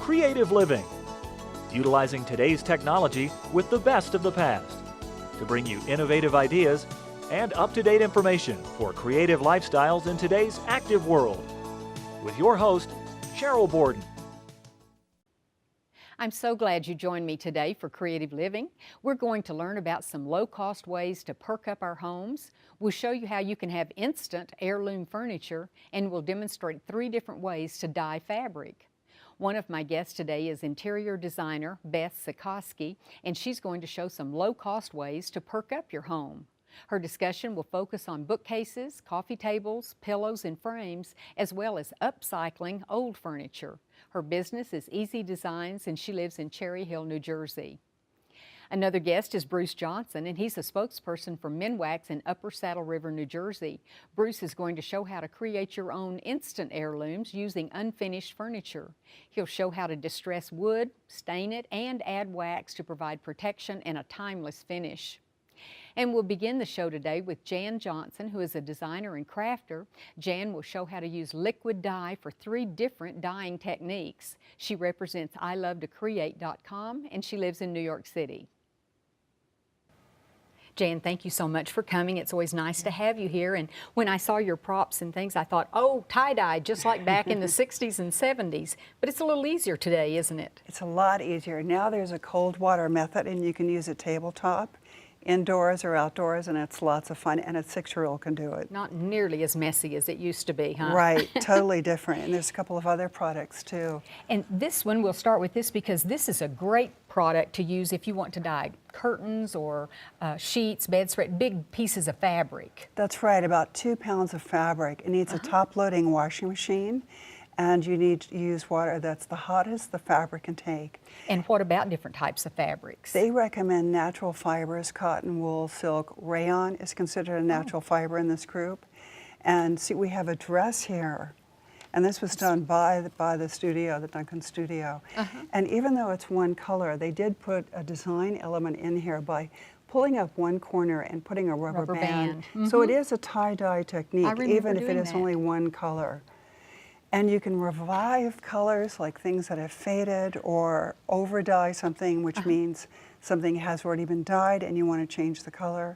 Creative Living, utilizing today's technology with the best of the past to bring you innovative ideas and up-to-date information for creative lifestyles in today's active world. With your host, Sheryl Borden. I'm so glad you joined me today for Creative Living. We're going to learn about some low-cost ways to perk up our homes. We'll show you how you can have instant heirloom furniture, and we'll demonstrate 3 different ways to dye fabric. One of my guests today is interior designer Beth Sikoski, and she's going to show some low-cost ways to perk up your home. Her discussion will focus on bookcases, coffee tables, pillows, and frames, as well as upcycling old furniture. Her business is Easy Designs, and she lives in Cherry Hill, New Jersey. Another guest is Bruce Johnson, and he's a spokesperson for Minwax in Upper Saddle River, New Jersey. Bruce is going to show how to create your own instant heirlooms using unfinished furniture. He'll show how to distress wood, stain it, and add wax to provide protection and a timeless finish. And we'll begin the show today with Jan Johnson, who is a designer and crafter. Jan will show how to use liquid dye for 3 different dyeing techniques. She represents ilovetocreate.com, and she lives in New York City. Jan, thank you so much for coming. It's always nice to have you here. And when I saw your props and things, I thought, oh, tie-dye, just like back in the 60s and 70s. But it's a little easier today, isn't it? It's a lot easier. Now there's a cold water method, and you can use a tabletop, indoors or outdoors, and it's lots of fun, and a 6-year-old can do it. Not nearly as messy as it used to be, huh? Right, totally different. And there's a couple of other products too. And this one, we'll start with this because this is a great product to use if you want to dye curtains or sheets, bedspread, big pieces of fabric. That's right, about 2 pounds of fabric. It needs a top-loading washing machine, and you need to use water that's the hottest the fabric can take. And what about different types of fabrics? They recommend natural fibers, cotton, wool, silk. Rayon is considered a natural fiber in this group. And see, we have a dress here. And this was done by the studio, the Duncan studio. And even though it's one color, they did put a design element in here by pulling up one corner and putting a rubber band. So it is a tie-dye technique, even if it is only one color. And you can revive colors like things that have faded, or over dye something, which means something has already been dyed and you want to change the color.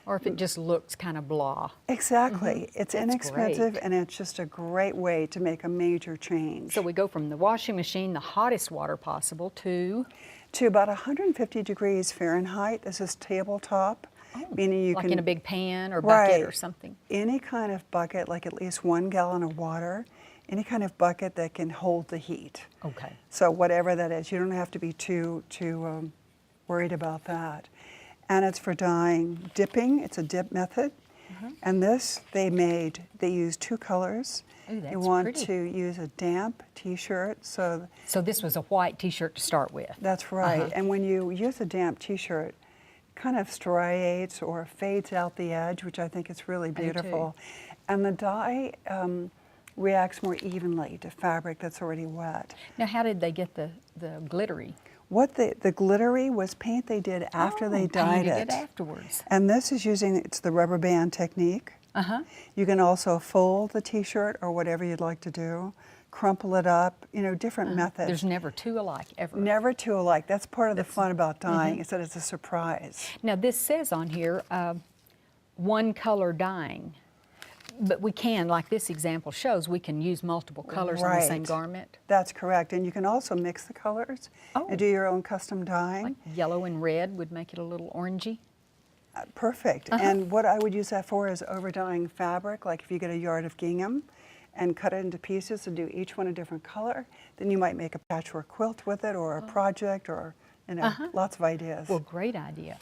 Or if it just looks kind of blah. Exactly. It's That's inexpensive, great. and it's just a great way to make a major change. So we go from the washing machine, the hottest water possible, to about 150 degrees Fahrenheit. This is tabletop, meaning you like can... in a big pan or bucket or something. Any kind of bucket, like at least 1 gallon of water. Any kind of bucket that can hold the heat. Okay. So whatever that is, you don't have to be too worried about that. And it's for dyeing, dipping. It's a dip method. And this they use 2 colors. Ooh, that's you want pretty. to use a damp T-shirt. So this was a white T-shirt to start with. that's right. And when you use a damp T-shirt, it kind of striates or fades out the edge, which I think is really beautiful. And the dye reacts more evenly to fabric that's already wet. Now, how did they get the glittery? What the glittery was paint they did after they dyed it afterwards. And this is it's the rubber band technique. You can also fold the T-shirt or whatever you'd like to do, crumple it up, different methods. There's never 2 alike, ever. Never 2 alike. That's part of the fun about dyeing, is that it's a surprise. Now, this says on here, 1 color dyeing. But we can, like this example shows, we can use multiple colors on the same garment. That's correct. And you can also mix the colors and do your own custom dyeing. Like yellow and red would make it a little orangey. Perfect. And what I would use that for is over dyeing fabric. Like if you get a yard of gingham and cut it into pieces and do each one a different color, then you might make a patchwork quilt with it, or a project, or lots of ideas. Well, great idea.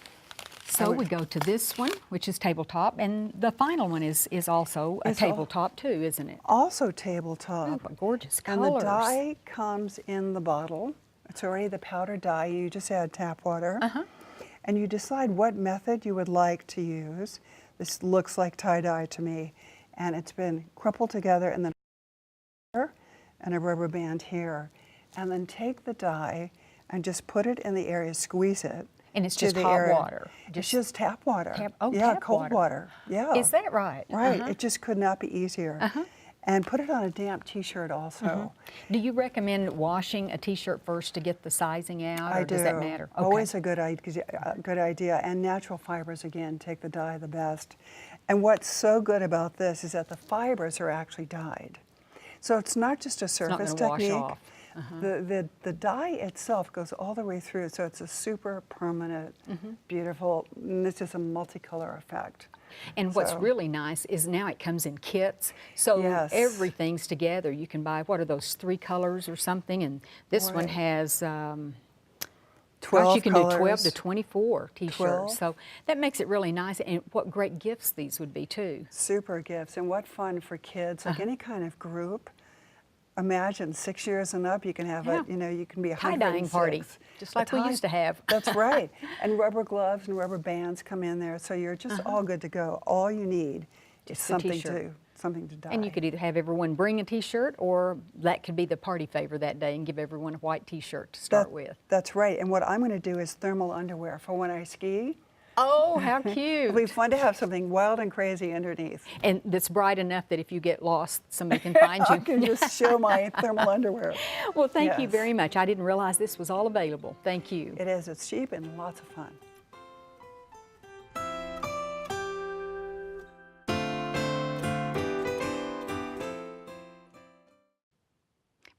So we go to this one, which is tabletop, and the final one is also a tabletop too, isn't it? Also tabletop. Oh, but gorgeous colors. And the dye comes in the bottle. It's already the powder dye. You just add tap water. And you decide what method you would like to use. This looks like tie-dye to me. And it's been crumpled together and then and a rubber band here. And then take the dye and just put it in the area, squeeze it. And it's just hot water. It's just tap water. Yeah, tap cold water. Yeah. Is that right? Right. It just could not be easier. and put it on a damp t-shirt also. Do you recommend washing a t-shirt first to get the sizing out, or does that matter? Okay. Always a good idea. And natural fibers, again, take the dye the best. And what's so good about this is that the fibers are actually dyed. So it's not just a surface it's not gonna technique. wash off. The dye itself goes all the way through, so it's a super permanent, beautiful, and it's just a multicolor effect. And what's really nice is now it comes in kits, so everything's together. You can buy, what are those, 3 colors or something, and this one has 12 gosh, you can colors. do 12 to 24 t-shirts. 12. So that makes it really nice, and what great gifts these would be too. Super gifts, and what fun for kids, like any kind of group. Imagine 6 years and up, you can have a, you can be 106. Tie-dyeing party, just like we used to have. That's right. And rubber gloves and rubber bands come in there, so you're just all good to go. All you need is something to dye. And you could either have everyone bring a t-shirt, or that could be the party favor that day and give everyone a white t-shirt to start with. That's right. And what I'm going to do is thermal underwear for when I ski. Oh, how cute. It'll be fun to have something wild and crazy underneath. And that's bright enough that if you get lost, somebody can find you. I can just show my thermal underwear. Well, thank you very much. I didn't realize this was all available. Thank you. It is. It's cheap and lots of fun.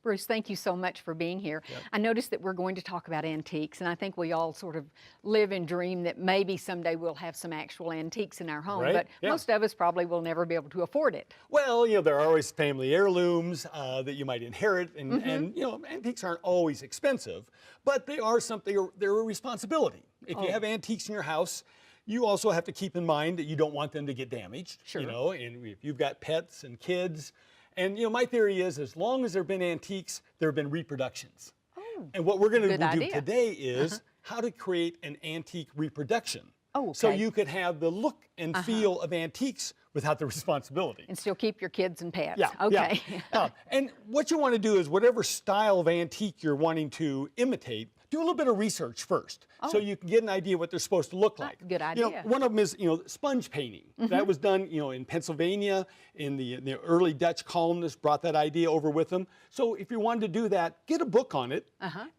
Bruce, thank you so much for being here. Yep. I noticed that we're going to talk about antiques, and I think we all sort of live and dream that maybe someday we'll have some actual antiques in our home, Right? but Yeah. most of us probably will never be able to afford it. Well, there are always family heirlooms that you might inherit, and antiques aren't always expensive, but they are something, they're a responsibility. If you have antiques in your house, you also have to keep in mind that you don't want them to get damaged. Sure. And if you've got pets and kids, and my theory is, as long as there have been antiques, there have been reproductions. Oh, and what we're going to good do idea. today is how to create an antique reproduction. Oh, So okay. you could have the look and feel of antiques without the responsibility. And still keep your kids and pets. Yeah. Okay. Yeah. And what you want to do is, whatever style of antique you're wanting to imitate, do a little bit of research first, so you can get an idea what they're supposed to look like. Good idea. One of them is, sponge painting. That was done, in Pennsylvania, in the early Dutch colonists brought that idea over with them. So if you wanted to do that, get a book on it,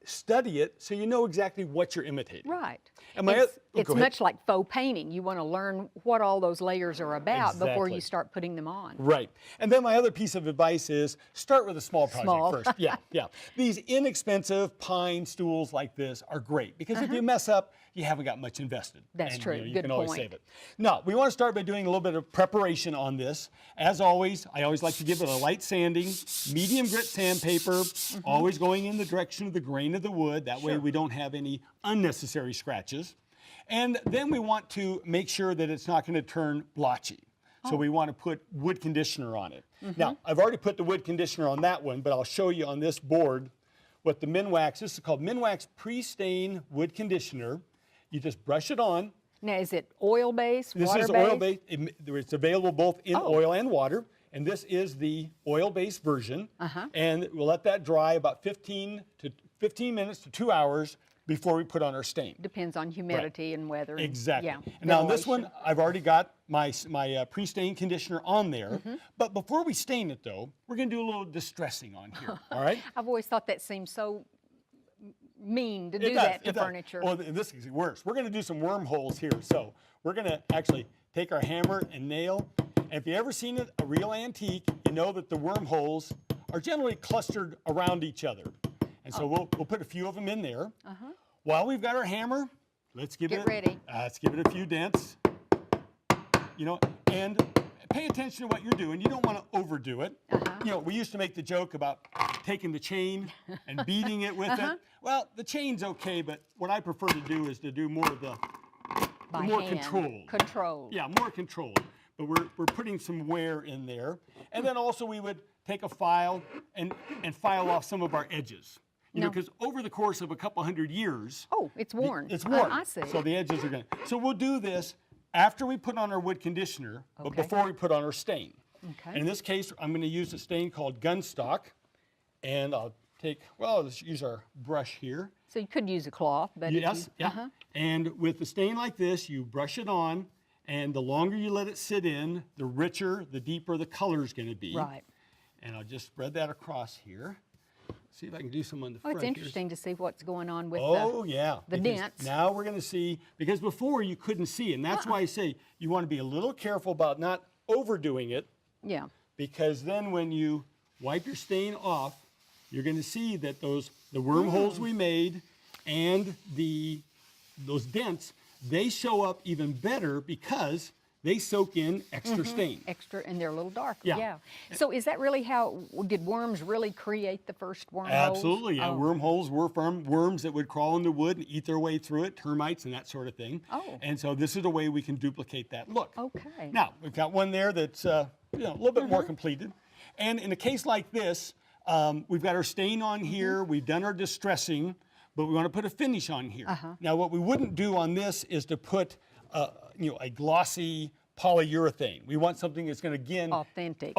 study it, so you know exactly what you're imitating. Right. And It's much like faux painting. You want to learn what all those layers are about before you start putting them on. Right. And then my other piece of advice is, start with a small project first. Yeah. These inexpensive pine stools like this are great, because if you mess up, you haven't got much invested. That's true. You Good can always point. save it. Now, we want to start by doing a little bit of preparation on this. As always, I always like to give it a light sanding, medium grit sandpaper, always going in the direction of the grain of the wood. That way we don't have any unnecessary scratches. And then we want to make sure that it's not going to turn blotchy. So we want to put wood conditioner on it. Now, I've already put the wood conditioner on that one, but I'll show you on this board what the Minwax, this is called Minwax Pre-Stain Wood Conditioner. You just brush it on. Now, is it oil-based, water-based? This is oil-based. It's available both in oil and water. And this is the oil-based version. And we'll let that dry about 15 minutes to 2 hours before we put on our stain. Depends on humidity and weather. Exactly. And, And now on this ventilation. one, I've already got my pre-stain conditioner on there. But before we stain it, though, we're going to do a little distressing on here. All right? I've always thought that seemed so mean to do that to furniture. Well, this is worse. We're going to do some wormholes here. So we're going to actually take our hammer and nail. And if you've ever seen a real antique, you know that the wormholes are generally clustered around each other. And so we'll put a few of them in there. While we've got our hammer, let's give Get ready. Let's give it a few dents. And pay attention to what you're doing. You don't want to overdo it. We used to make the joke about taking the chain and beating it with it. Well, the chain's okay, but what I prefer to do is to do more of the more control. Control. Yeah, more control. But we're putting some wear in there. And then also we would take a file and file off some of our edges. Because over the course of a couple hundred years. Oh, it's worn. It's worn. I see. So the edges are going to. So we'll do this after we put on our wood conditioner, but before we put on our stain. Okay. And in this case, I'm going to use a stain called Gunstock. And I'll let's use our brush here. So you could use a cloth, but Yes, yeah. And with the stain like this, you brush it on, and the longer you let it sit in, the richer, the deeper the color is going to be. Right. And I'll just spread that across here. See if I can do some on the Oh, front. it's interesting to see what's going on with Yeah. the because dents. Now we're going to see, because before you couldn't see, and that's why I say you want to be a little careful about not overdoing it, Yeah. because then when you wipe your stain off, you're going to see that the wormholes we made and those dents, they show up even better because they soak in extra stain. Extra, and they're a little darker. Yeah. Yeah. So is that really how, did worms really create the first wormholes? Absolutely, yeah. Oh. Wormholes were from worms that would crawl into wood and eat their way through it, termites and that sort of thing. Oh. And so this is a way we can duplicate that look. Okay. Now, we've got one there that's a little bit more completed. And in a case like this, we've got our stain on here, we've done our distressing, but we want to put a finish on here. Now, what we wouldn't do on this is to put a glossy polyurethane. We want something that's going to, again, Authentic.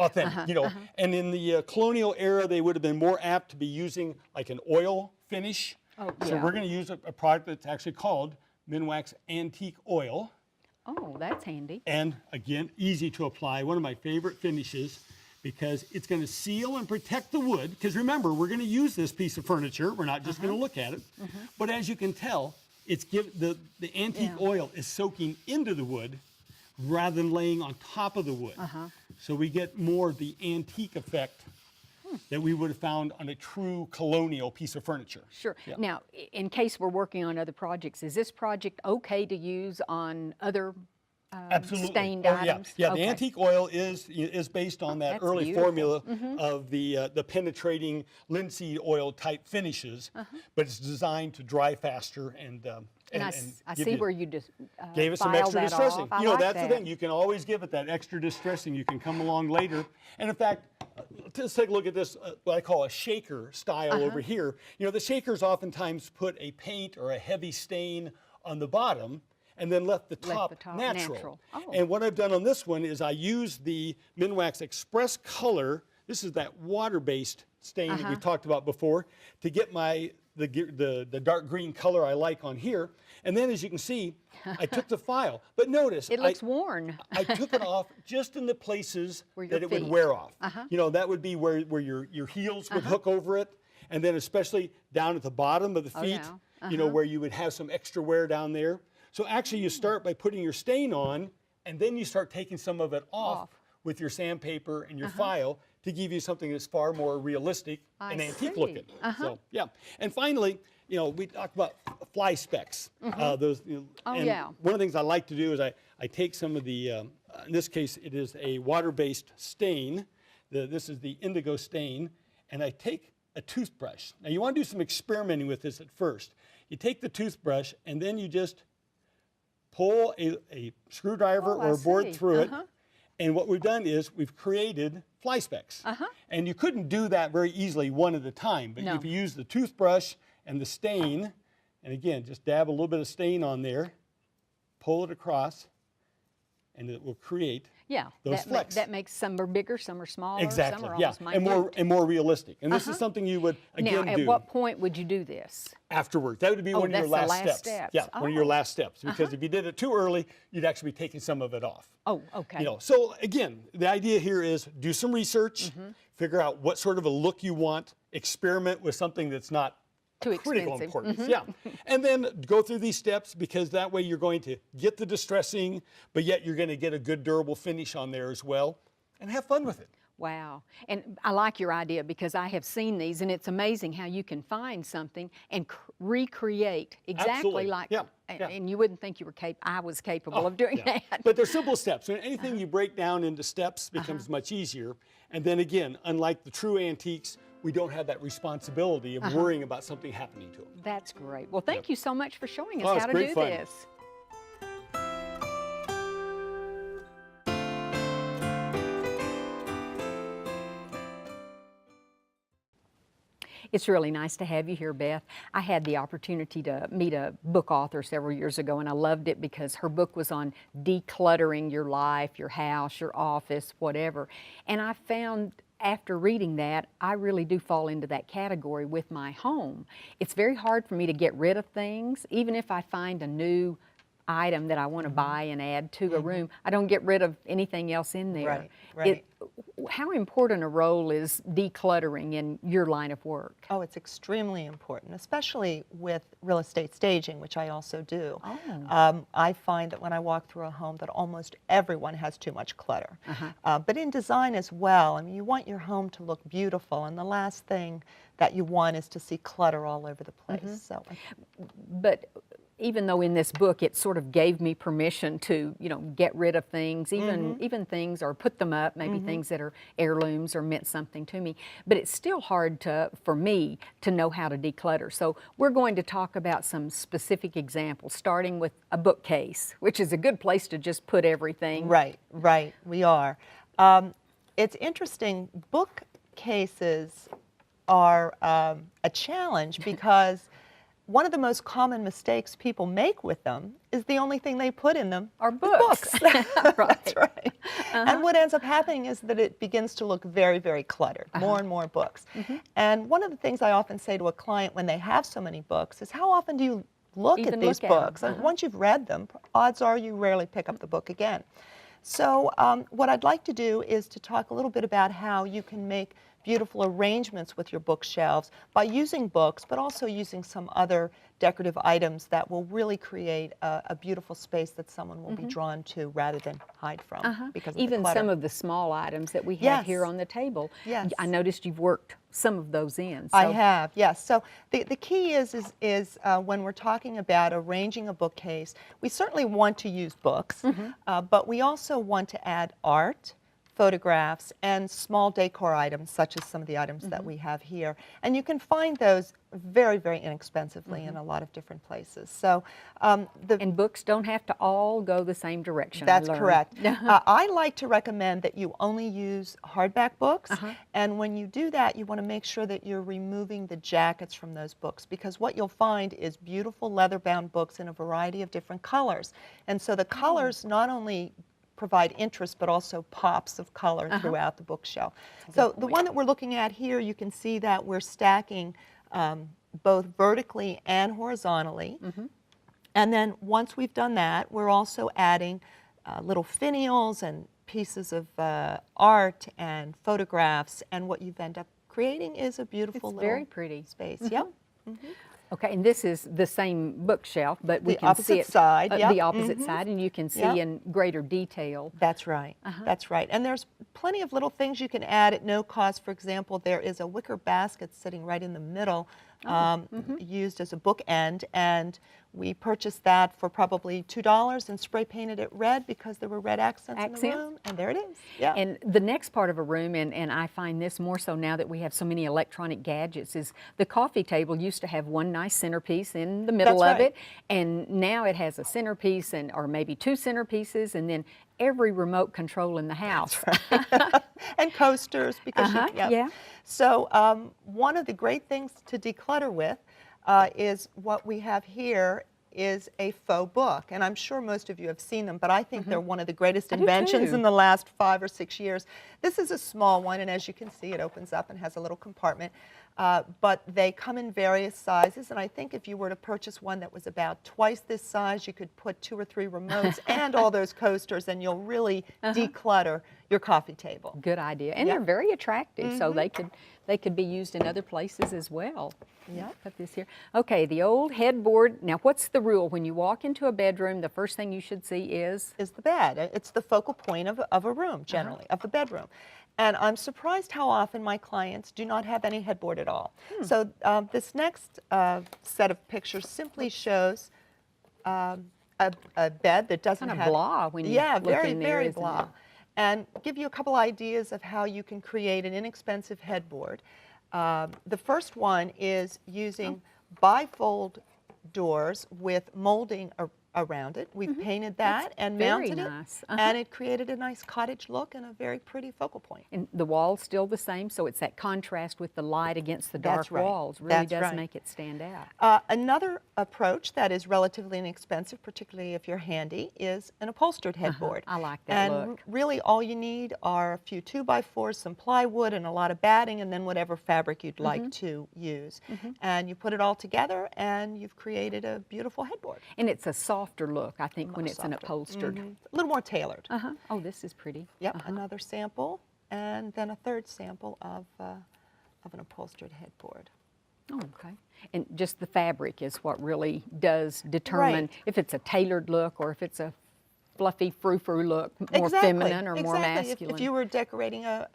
And in the colonial era, they would have been more apt to be using like an oil finish. Oh, So yeah. we're going to use a product that's actually called Minwax Antique Oil. Oh, that's handy. And again, easy to apply. One of my favorite finishes because it's going to seal and protect the wood. Because remember, we're going to use this piece of furniture. We're not just going to look at it. But as you can tell, the antique oil is soaking into the wood rather than laying on top of the wood. So we get more of the antique effect that we would have found on a true colonial piece of furniture. Sure. Yeah. Now, in case we're working on other projects, is this project okay to use on other Absolutely. stained Oh, items? Yeah, Okay. the antique oil is based on that That's early beautiful. formula of the penetrating linseed oil type finishes, but it's designed to dry faster and I give see you- where you just gave us some filed extra that distressing. off. I You know, like that's that. the thing. You can always give it that extra distressing. You can come along later. And in fact, let's take a look at this, what I call a shaker style over here. You know, the shakers oftentimes put a paint or a heavy stain on the bottom and then left the top, natural. Oh. And what I've done on this one is I used the Minwax Express Color. This is that water-based stain that we talked about before to get the dark green color I like on here. And then as you can see, I took the file. But notice, It looks worn. I took it off just in the places Where that your it would feet. wear off. You know, that would be where your heels would hook over it. And then especially down at the bottom of the feet, yeah. you know, where you would have some extra wear down there. So actually you start by putting your stain on, and then you start taking some of it off with your sandpaper and your file to give you something that's far more realistic and antique see. looking. So, yeah. And finally, you know, we talked about fly specks. Those, you know, Oh, and yeah. one of the things I like to do is I take some of the, in this case, it is a water-based stain. This is the indigo stain. And I take a toothbrush. Now, you want to do some experimenting with this at first. You take the toothbrush, and then you just pull a screwdriver Oh, I or a board see. through it. And what we've done is we've created fly specks. And you couldn't do that very easily one at a time. But No. if you use the toothbrush and the stain, and again, just dab a little bit of stain on there, pull it across, and it will create Yeah, those flecks. that makes some are bigger, some are smaller, Exactly, some are yeah, almost and minute. more realistic. And this is something you would Now, again at do what point would you do this? afterwards. That would be one of your that's the last last steps. steps. Yeah, one of your Oh. last steps. Because if you did it too early, you'd actually be taking some of it off. Oh, okay. You know, so again, the idea here is do some research, figure out what sort of a look you want, experiment with something that's not Too critical expensive. importance. Yeah, and then go through these steps because that way you're going to get the distressing, but yet you're going to get a good durable finish on there as well, and have fun with it. Wow. And I like your idea because I have seen these, and it's amazing how you can find something and recreate exactly Absolutely. like, Yeah, yeah. and you wouldn't think I was capable of doing Yeah. that. But they're simple steps. And anything you break down into steps becomes much easier. And then again, unlike the true antiques, we don't have that responsibility of worrying about something happening to them. That's great. Well, thank you so much for showing us Oh, it's how to great do fun. this. It's really nice to have you here, Beth. I had the opportunity to meet a book author several years ago, and I loved it because her book was on decluttering your life, your house, your office, whatever. And I found after reading that, I really do fall into that category with my home. It's very hard for me to get rid of things, even if I find a new item that I want to buy and add to a room, I don't get rid of anything else in there. Right, right. How important a role is decluttering in your line of work? Oh, it's extremely important, especially with real estate staging, which I also do. Oh. I find that when I walk through a home that almost everyone has too much clutter. But in design as well, I mean, you want your home to look beautiful, and the last thing that you want is to see clutter all over the place. So, But even though in this book it sort of gave me permission to, get rid of things, even things, or put them up, maybe things that are heirlooms or meant something to me, but it's still hard for me to know how to declutter. So we're going to talk about some specific examples, starting with a bookcase, which is a good place to just put everything. right, we are. It's interesting, bookcases are a challenge because one of the most common mistakes people make with them is the only thing they put in them Are books. That's right. And what ends up happening is that it begins to look very, very cluttered, more and more books. And one of the things I often say to a client when they have so many books is, how often do you look at these books? And once you've read them, odds are you rarely pick up the book again. So what I'd like to do is to talk a little bit about how you can make beautiful arrangements with your bookshelves by using books, but also using some other decorative items that will really create a beautiful space that someone will be drawn to rather than hide from because of Even the clutter. some of the small items that we have here on the table. Yes. I noticed you've worked some of those in. I have, yes. So the key is when we're talking about arranging a bookcase, we certainly want to use books, but we also want to add art, photographs, and small decor items such as some of the items that we have here. And you can find those very, very inexpensively in a lot of different places. So And books don't have to all go the same direction. That's I learned. correct. I like to recommend that you only use hardback books, and when you do that, you want to make sure that you're removing the jackets from those books, because what you'll find is beautiful leather-bound books in a variety of different colors. And so the colors not only provide interest, but also pops of color throughout the bookshelf. So the one that we're looking at here, you can see that we're stacking both vertically and horizontally. And then once we've done that, we're also adding little finials and pieces of art and photographs, and what you've ended up creating is a beautiful little very pretty space. Yep. Okay, and this is the same bookshelf, but we The can see opposite it side, yep. the opposite side, and you can see Yep. in greater detail. That's right. That's right. And there's plenty of little things you can add at no cost. For example, there is a wicker basket sitting right in the middle, used as a bookend, and we purchased that for probably $2 and spray painted it red because there were red accents in the room, and there it is. Yeah. And the next part of a room, and I find this more so now that we have so many electronic gadgets, is the coffee table used to have one nice centerpiece in the middle That's of right. it, and now it has a centerpiece or maybe two centerpieces, and then every remote control in the house. And coasters, because yeah. So one of the great things to declutter with is what we have here is a faux book. And I'm sure most of you have seen them, but I think they're one of the greatest inventions in the last 5 or 6 years. This is a small one, and as you can see, it opens up and has a little compartment. But they come in various sizes, and I think if you were to purchase one that was about twice this size, you could put 2 or 3 remotes and all those coasters, and you'll really declutter your coffee table. Good idea. And they're very attractive, so they could be used in other places as well. Yeah. Put this here. Okay, the old headboard. Now, what's the rule? When you walk into a bedroom, the first thing you should see is the bed. It's the focal point of a room, generally, of the bedroom. And I'm surprised how often my clients do not have any headboard at all. So this next set of pictures simply shows a bed that doesn't kind have... of blah when you look very, in there, very isn't blah. it? And give you a couple ideas of how you can create an inexpensive headboard. The first one is using bifold doors with molding around it. We've painted that and very mounted nice. it, and it created a nice cottage look and a very pretty focal point. And the wall's still the same, so it's that contrast with the light against the dark That's right. walls. Really That's does right. make it stand out. Another approach that is relatively inexpensive, particularly if you're handy, is an upholstered headboard. I like that and look. Really all you need are a few 2x4s, some plywood, and a lot of batting, and then whatever fabric you'd like to use. And you put it all together, and you've created a beautiful headboard. And it's a soft softer look, I think, when it's an softer. upholstered. A little more tailored. Uh-huh. Oh, this is pretty. Yep, another sample, and then a third sample of an upholstered headboard. Oh, okay. And just the fabric is what really does determine Right. if it's a tailored look or if it's a fluffy frou-frou look, more feminine or more masculine. If you were decorating a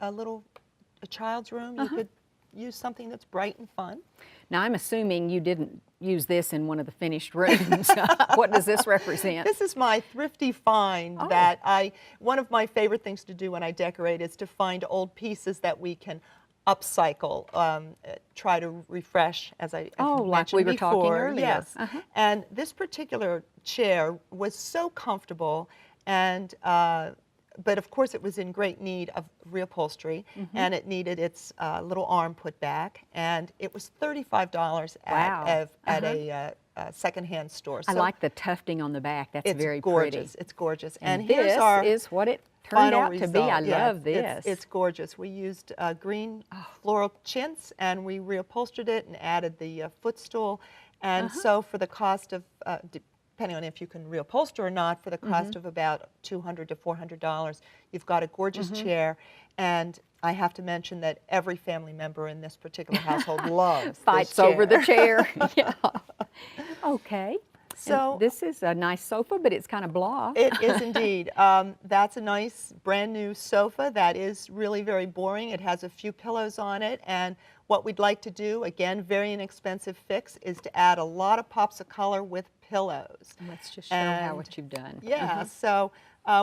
child's room, you could use something that's bright and fun. Now, I'm assuming you didn't use this in one of the finished rooms. What does this represent? This is my thrifty find that one of my favorite things to do when I decorate is to find old pieces that we can upcycle, try to refresh, as I like mentioned we were before. talking earlier. Yes, and this particular chair was so comfortable, and but of course it was in great need of reupholstery, and it needed its little arm put back, and it was $35 at a secondhand store. I like the tufting on the back. That's very gorgeous. pretty. It's gorgeous. And here's this our is what it turned final out to be. result. I Yeah, love this. It's gorgeous. We used green floral chintz, and we reupholstered it and added the footstool. And so for the cost of, depending on if you can reupholster or not, for the cost of about $200 to $400, you've got a gorgeous chair. And I have to mention that every family member in this particular household loves Fights this chair. over the chair. Yeah. Okay. So And this is a nice sofa, but it's kind of blah. It is indeed. That's a nice brand new sofa that is really very boring. It has a few pillows on it, and what we'd like to do, again, very inexpensive fix, is to add a lot of pops of color with pillows. Let's just show how what you've done. Yeah, so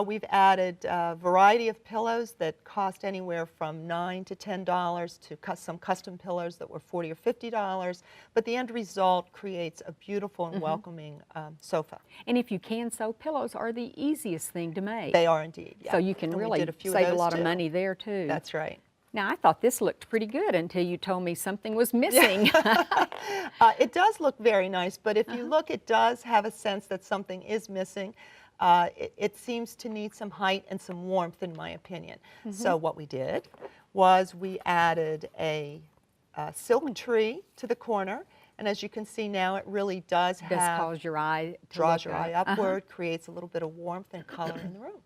we've added a variety of pillows that cost anywhere from $9 to $10 to some custom pillows that were $40 or $50, but the end result creates a beautiful and welcoming sofa. And if you can sew, pillows are the easiest thing to make. They are indeed, yeah. So you can And we really did a few save a those lot of too. money there too. That's right. Now, I thought this looked pretty good until you told me something was missing. It does look very nice, but if you look, it does have a sense that something is missing. It seems to need some height and some warmth, in my opinion. So what we did was we added a silk tree to the corner, and as you can see now, it really does Does have, cause your eye to draws look your eye up. upward, creates a little bit of warmth and color in the room.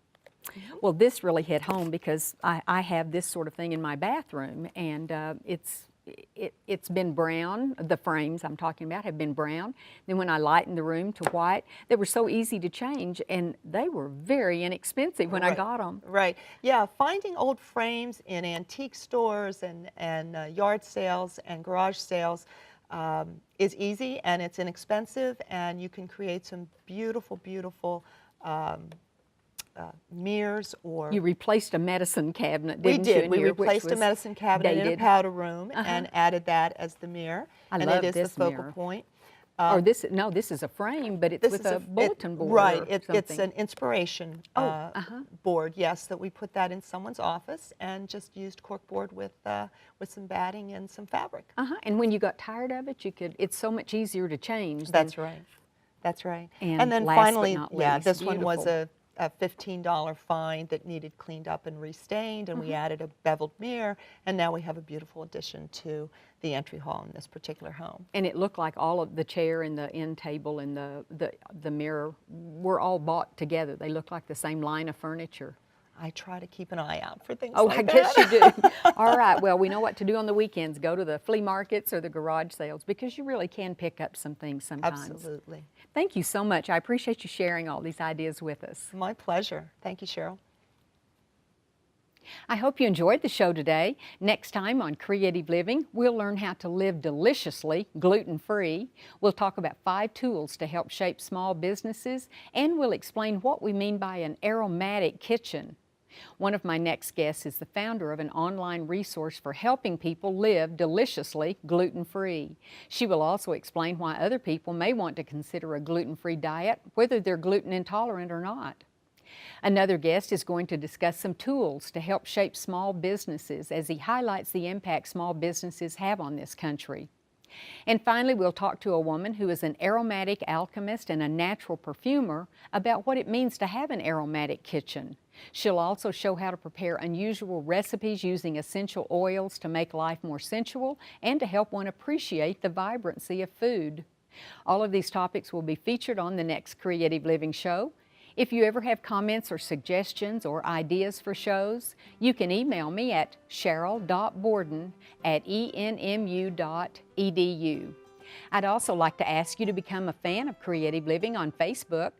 Well, this really hit home because I have this sort of thing in my bathroom, and it's been brown. The frames I'm talking about have been brown. Then when I lightened the room to white, they were so easy to change, and they were very inexpensive when I got them. Right. Yeah, finding old frames in antique stores and yard sales and garage sales is easy, and it's inexpensive, and you can create some beautiful, beautiful mirrors or... You replaced a medicine cabinet, We didn't you? did. in We here, which replaced a was medicine cabinet in a dated. powder room and added that as the mirror. I and love it is this the focal mirror. point. Or this, no, this is a frame, but it's This with is a bulletin board Right. or It's something. an inspiration board, yes, that we put that in someone's office and just used corkboard with some batting and some fabric. And when you got tired of it, you could. It's so much easier to change. That's right. That's right. And then last but finally, not yeah, least, this one was beautiful. a $15 find that needed cleaned up and restained, and we added a beveled mirror, and now we have a beautiful addition to the entry hall in this particular home. And it looked like all of the chair and the end table and the mirror were all bought together. They looked like the same line of furniture. I try to keep an eye out for things Oh, like I that. guess you do. All right, well, we know what to do on the weekends. Go to the flea markets or the garage sales because you really can pick up some things sometimes. Absolutely. Thank you so much. I appreciate you sharing all these ideas with us. My pleasure. Thank you, Sheryl. I hope you enjoyed the show today. Next time on Creative Living, we'll learn how to live deliciously, gluten-free. We'll talk about 5 tools to help shape small businesses, and we'll explain what we mean by an aromatic kitchen. One of my next guests is the founder of an online resource for helping people live deliciously gluten-free. She will also explain why other people may want to consider a gluten-free diet, whether they're gluten intolerant or not. Another guest is going to discuss some tools to help shape small businesses as he highlights the impact small businesses have on this country. And finally, we'll talk to a woman who is an aromatic alchemist and a natural perfumer about what it means to have an aromatic kitchen. She'll also show how to prepare unusual recipes using essential oils to make life more sensual and to help one appreciate the vibrancy of food. All of these topics will be featured on the next Creative Living show. If you ever have comments or suggestions or ideas for shows, you can email me at cheryl.borden@enmu.edu. I'd also like to ask you to become a fan of Creative Living on Facebook.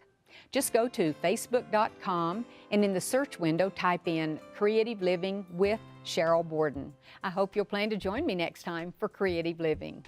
Just go to facebook.com and in the search window type in Creative Living with Sheryl Borden. I hope you'll plan to join me next time for Creative Living.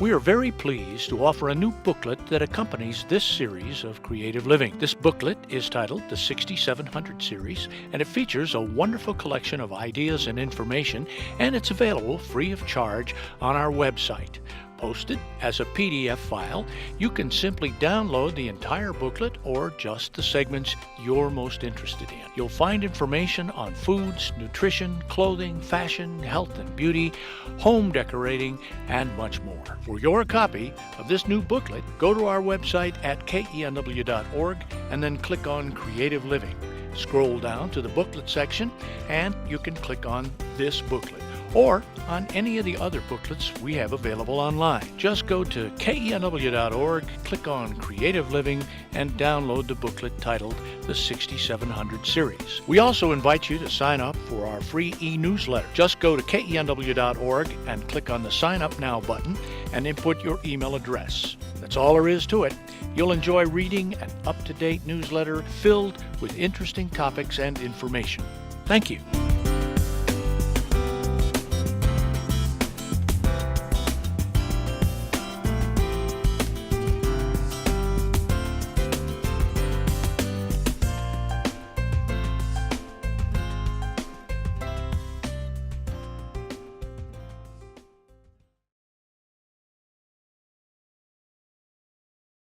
We are very pleased to offer a new booklet that accompanies this series of Creative Living. This booklet is titled the 6700 Series, and it features a wonderful collection of ideas and information, and it's available free of charge on our website. Posted as a PDF file, you can simply download the entire booklet or just the segments you're most interested in. You'll find information on foods, nutrition, clothing, fashion, health and beauty, home decorating, and much more. For your copy of this new booklet, go to our website at kenw.org and then click on Creative Living. Scroll down to the booklet section and you can click on this booklet, or on any of the other booklets we have available online. Just go to kenw.org, click on Creative Living, and download the booklet titled the 6700 Series. We also invite you to sign up for our free e-newsletter. Just go to kenw.org and click on the Sign Up Now button and input your email address. That's all there is to it. You'll enjoy reading an up-to-date newsletter filled with interesting topics and information. Thank you.